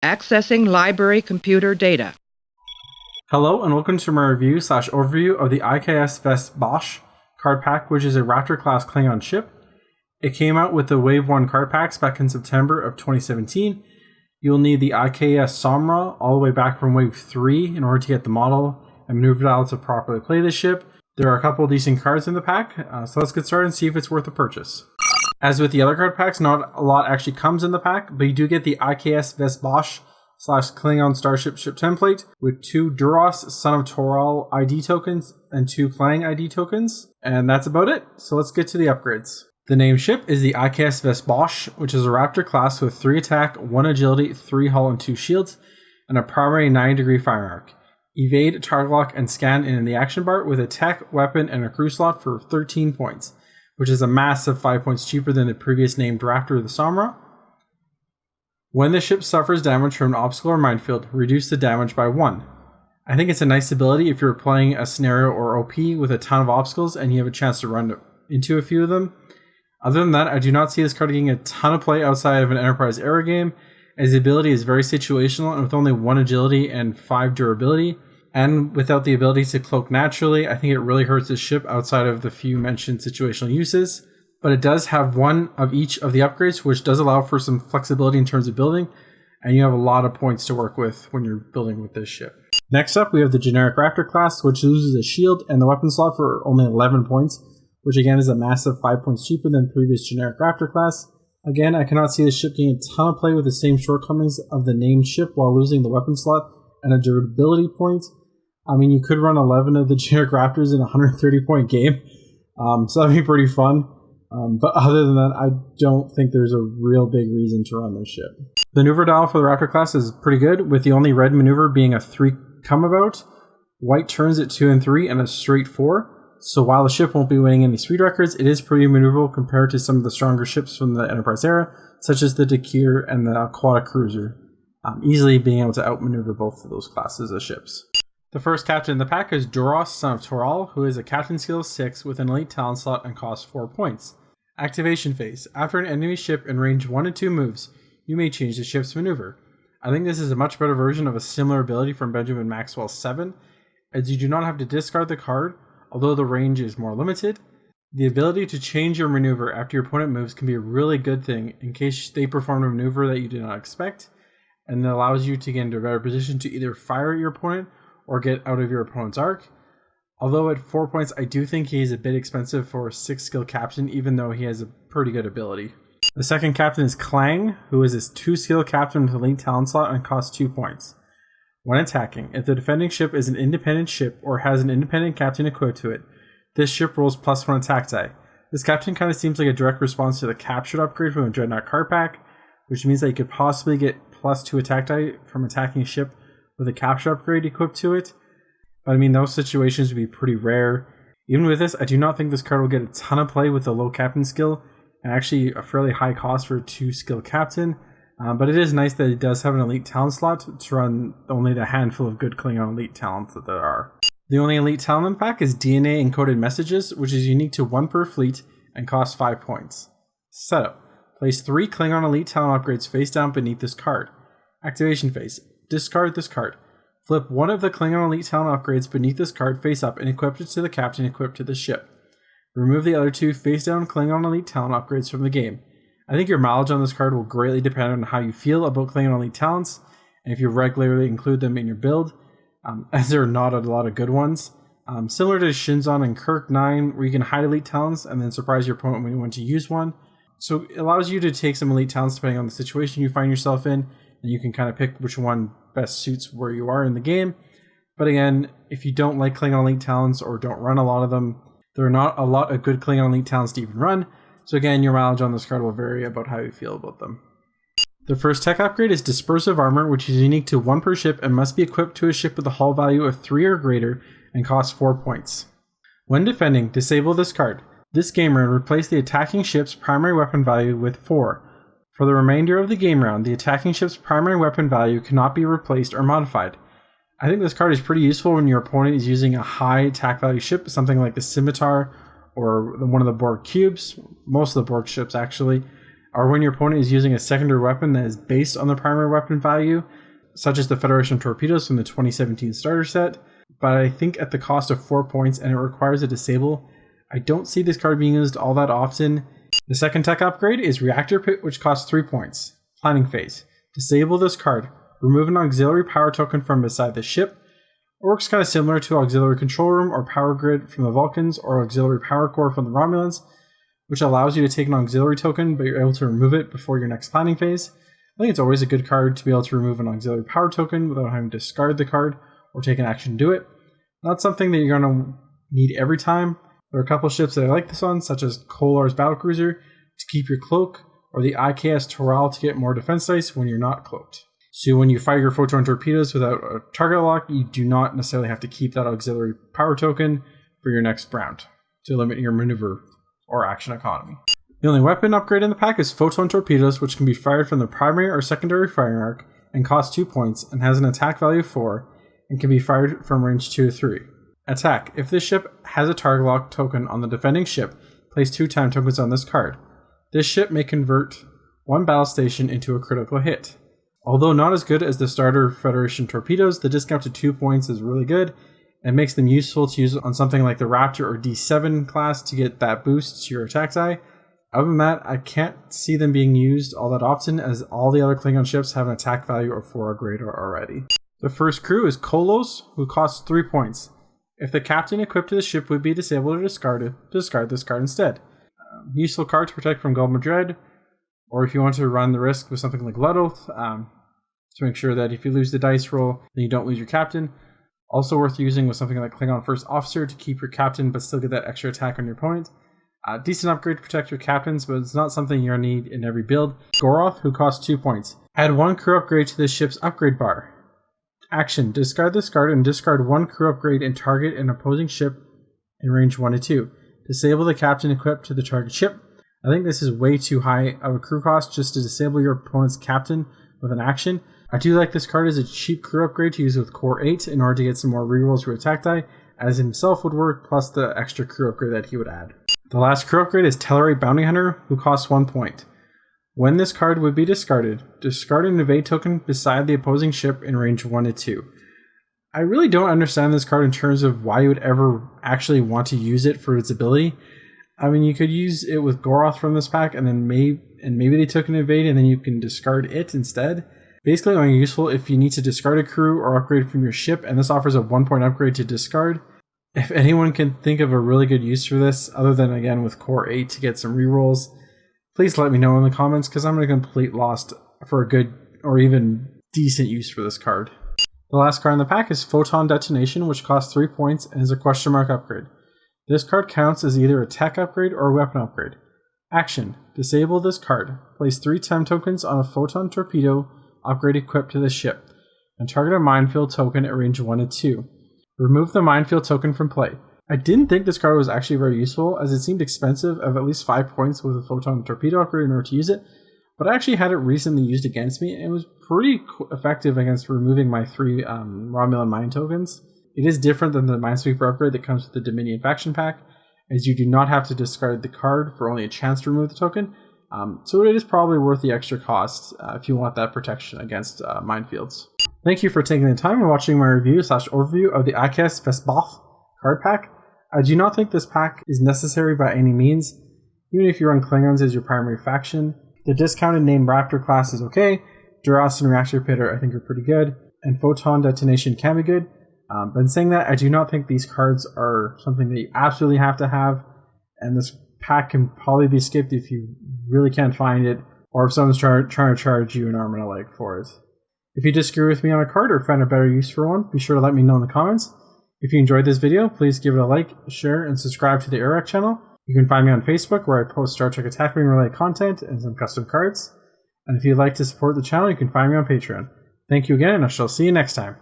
Accessing library computer data. Hello and welcome to my review/overview of the I.K.S. Batlh card pack, which is a Raptor Class Klingon ship. It came out with the Wave 1 card packs back in September of 2017. You'll need the I.K.S. Samra all the way back from Wave 3 in order to get the model and maneuver dial to properly play this ship. There are a couple of decent cards in the pack, so let's get started and see if it's worth a purchase. As with the other card packs, not a lot actually comes in the pack, but you do get the I.K.S. Batlh / Klingon Starship ship template with 2 Duros Son of Toral ID tokens and 2 Klang ID tokens. And that's about it, so let's get to the upgrades. The named ship is the I.K.S. Batlh, which is a Raptor class with 3 attack, 1 agility, 3 hull, and 2 shields, and a primary 90-degree fire arc. Evade, target lock, and scan in the action bar with a tech, weapon, and a crew slot for 13 points, which is a massive 5 points cheaper than the previous named Raptor, the Samra. When the ship suffers damage from an obstacle or minefield, reduce the damage by 1. I think it's a nice ability if you're playing a scenario or OP with a ton of obstacles and you have a chance to run into a few of them. Other than that, I do not see this card getting a ton of play outside of an Enterprise era game, as the ability is very situational and with only 1 agility and 5 durability. And without the ability to cloak naturally, I think it really hurts this ship outside of the few mentioned situational uses. But it does have 1 of each of the upgrades, which does allow for some flexibility in terms of building, and you have a lot of points to work with when you're building with this ship. Next up, we have the generic Raptor class, which loses a shield and the weapon slot for only 11 points, which again is a massive 5 points cheaper than the previous generic Raptor class. Again, I cannot see this ship getting a ton of play with the same shortcomings of the named ship while losing the weapon slot and a durability point. I mean, you could run 11 of the generic Raptors in a 130-point game, so that'd be pretty fun. But other than that, I don't think there's a real big reason to run this ship. The maneuver dial for the Raptor class is pretty good, with the only red maneuver being a 3 come about, white turns at 2 and 3, and a straight 4. So while the ship won't be winning any speed records, it is pretty maneuverable compared to some of the stronger ships from the Enterprise era, such as the Dakir and the Aquatic Cruiser, easily being able to outmaneuver both of those classes of ships. The first captain in the pack is Duros Son of Toral, who is a captain skill 6 with an elite talent slot and costs 4 points. Activation phase. After an enemy ship in range 1 and 2 moves, you may change the ship's maneuver. I think this is a much better version of a similar ability from Benjamin Maxwell's 7, as you do not have to discard the card, although the range is more limited. The ability to change your maneuver after your opponent moves can be a really good thing in case they perform a maneuver that you did not expect, and it allows you to get into a better position to either fire at your opponent or get out of your opponent's arc. Although at 4 points, I do think he is a bit expensive for a 6 skill captain, even though he has a pretty good ability. The second captain is Klang, who is a 2 skill captain with a elite talent slot and costs 2 points. When attacking, if the defending ship is an independent ship or has an independent captain equipped to it, this ship rolls +1 attack die. This captain kind of seems like a direct response to the captured upgrade from the Dreadnought card pack, which means that you could possibly get +2 attack die from attacking a ship with a capture upgrade equipped to it. But I mean, those situations would be pretty rare. Even with this, I do not think this card will get a ton of play with the low captain skill, and actually a fairly high cost for a 2 skill captain. But it is nice that it does have an elite talent slot to run only the handful of good Klingon elite talents that there are. The only elite talent in the pack is DNA encoded messages, which is unique to 1 per fleet and costs 5 points. Setup. Place 3 Klingon elite talent upgrades face down beneath this card. Activation phase. Discard this card. Flip 1 of the Klingon elite talent upgrades beneath this card face up and equip it to the captain equipped to the ship. Remove the other 2 face down Klingon elite talent upgrades from the game. I think your mileage on this card will greatly depend on how you feel about Klingon elite talents, and if you regularly include them in your build, as there are not a lot of good ones. Similar to Shinzon and Kirk 9, where you can hide elite talents and then surprise your opponent when you want to use one. So it allows you to take some elite talents depending on the situation you find yourself in, and you can kind of pick which one best suits where you are in the game. But again, if you don't like Klingon elite talents or don't run a lot of them, there are not a lot of good Klingon elite talents to even run. So again, your mileage on this card will vary about how you feel about them. The first tech upgrade is Dispersive Armor, which is unique to 1 per ship and must be equipped to a ship with a hull value of 3 or greater and costs 4 points. When defending, disable this card. This game round, replace the attacking ship's primary weapon value with 4. For the remainder of the game round, the attacking ship's primary weapon value cannot be replaced or modified. I think this card is pretty useful when your opponent is using a high attack value ship, something like the Scimitar or one of the Borg cubes, most of the Borg ships actually, or when your opponent is using a secondary weapon that is based on the primary weapon value, such as the Federation torpedoes from the 2017 starter set, but I think at the cost of 4 points and it requires a disable. I don't see this card being used all that often. The second tech upgrade is Reactor Pit, which costs 3 points. Planning phase. Disable this card. Remove an auxiliary power token from beside the ship. It works kind of similar to auxiliary control room or power grid from the Vulcans or auxiliary power core from the Romulans, which allows you to take an auxiliary token, but you're able to remove it before your next planning phase. I think it's always a good card to be able to remove an auxiliary power token without having to discard the card or take an action to do it. Not something that you're going to need every time. There are a couple ships that I like this on, such as Kolar's battlecruiser to keep your cloak, or the I.K.S. Toral to get more defense dice when you're not cloaked. So when you fire your photon torpedoes without a target lock, you do not necessarily have to keep that auxiliary power token for your next round to limit your maneuver or action economy. The only weapon upgrade in the pack is photon torpedoes, which can be fired from the primary or secondary firing arc and cost 2 points and has an attack value of 4 and can be fired from range 2 to 3. Attack. If this ship has a target lock token on the defending ship, place 2 time tokens on this card. This ship may convert 1 battle station into a critical hit. Although not as good as the starter Federation torpedoes, the discount to 2 points is really good and makes them useful to use on something like the Raptor or D7 class to get that boost to your attack die. Other than that, I can't see them being used all that often, as all the other Klingon ships have an attack value of 4 or greater already. The first crew is Kolos, who costs 3 points. If the captain equipped to the ship would be disabled or discarded, discard this card instead. Useful card to protect from Gold Madrid, or if you want to run the risk with something like Batlh, to make sure that if you lose the dice roll, then you don't lose your captain. Also worth using with something like Klingon First Officer to keep your captain but still get that extra attack on your opponent. Decent upgrade to protect your captains, but it's not something you're going to need in every build. Goroth, who costs 2 points. Add 1 crew upgrade to this ship's upgrade bar. Action. Discard this card and discard 1 crew upgrade and target an opposing ship in range 1 to 2. Disable the captain equipped to the target ship. I think this is way too high of a crew cost just to disable your opponent's captain with an action. I do like this card as a cheap crew upgrade to use with Core 8 in order to get some more rerolls for attack die, as himself would work, plus the extra crew upgrade that he would add. The last crew upgrade is Tellarite Bounty Hunter, who costs 1 point. When this card would be discarded, discard an evade token beside the opposing ship in range 1 to 2. I really don't understand this card in terms of why you would ever actually want to use it for its ability. I mean, you could use it with Goroth from this pack, and then maybe they took an evade, and then you can discard it instead. Basically, only useful if you need to discard a crew or upgrade from your ship, and this offers a 1 point upgrade to discard. If anyone can think of a really good use for this, other than again with Core 8 to get some rerolls, please let me know in the comments, because I'm at a complete loss for a good or even decent use for this card. The last card in the pack is Photon Detonation, which costs 3 points and is a question mark upgrade. This card counts as either a tech upgrade or a weapon upgrade. Action. Disable this card. Place 3 time tokens on a photon torpedo upgrade equipped to the ship, and target a minefield token at range 1 to 2. Remove the minefield token from play. I didn't think this card was actually very useful, as it seemed expensive of at least 5 points with a photon torpedo upgrade in order to use it, but I actually had it recently used against me, and it was pretty effective against removing my 3 Romulan mine tokens. It is different than the Minesweeper upgrade that comes with the Dominion faction pack, as you do not have to discard the card for only a chance to remove the token, so it is probably worth the extra cost if you want that protection against minefields. Thank you for taking the time and watching my review/overview of the I.K.S. Batlh card pack. I do not think this pack is necessary by any means, even if you run Klingons as your primary faction. The discounted name Raptor Class is okay, Duras and Reactor Pit I think are pretty good, and Photon Detonation can be good. But in saying that, I do not think these cards are something that you absolutely have to have, and this pack can probably be skipped if you really can't find it, or if someone's trying to charge you an arm and a leg for it. If you disagree with me on a card or find a better use for one, be sure to let me know in the comments. If you enjoyed this video, please give it a like, share, and subscribe to the Airrack channel. You can find me on Facebook, where I post Star Trek Attack Wing related content and some custom cards. And if you'd like to support the channel, you can find me on Patreon. Thank you again, and I shall see you next time.